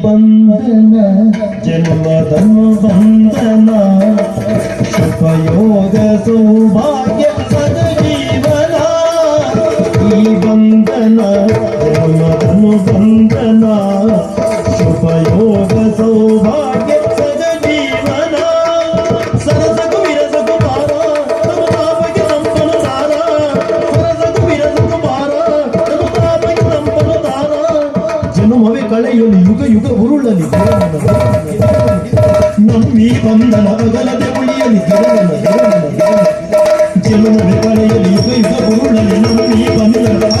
ಬಂಧನ ಜನ್ಮದನು ಬಂಧನ ಶುಭಯೋಗ ಸೌಭಾಗ್ಯ ಸದಜೀವನ ಈ ಬಂಧನ ಜನ್ಮದನು ಬಂಧನ ಶುಭಯೋಗ ಸೌಭಾಗ್ಯ ಸದಜೀವನ ಸರಸಗು ವಿರಸಗು ಬಾರ ತನು ತಾಪಗೆ ಸಂಪನು ದಾರ ಸರಸಗು ವಿರಸಗು ಬಾರ ತನು ತಾಪಗೆ ಸಂಪನು ದಾರ ಜನುಮವೇ ಕಳೆಯಲಿ ಯುಗ ಯುಗ ಉರುಳಲಿ ನಮ್ಮಿ ಬಂಧನ ಬಗಲದೆ ಉಳಿಯಲಿ ಜನುಮವೇ ಕಳೆಯಲಿ ಯುಗ ಯುಗ ಉರುಳಲಿ ನಮ್ಮಿ ಬಂಧನ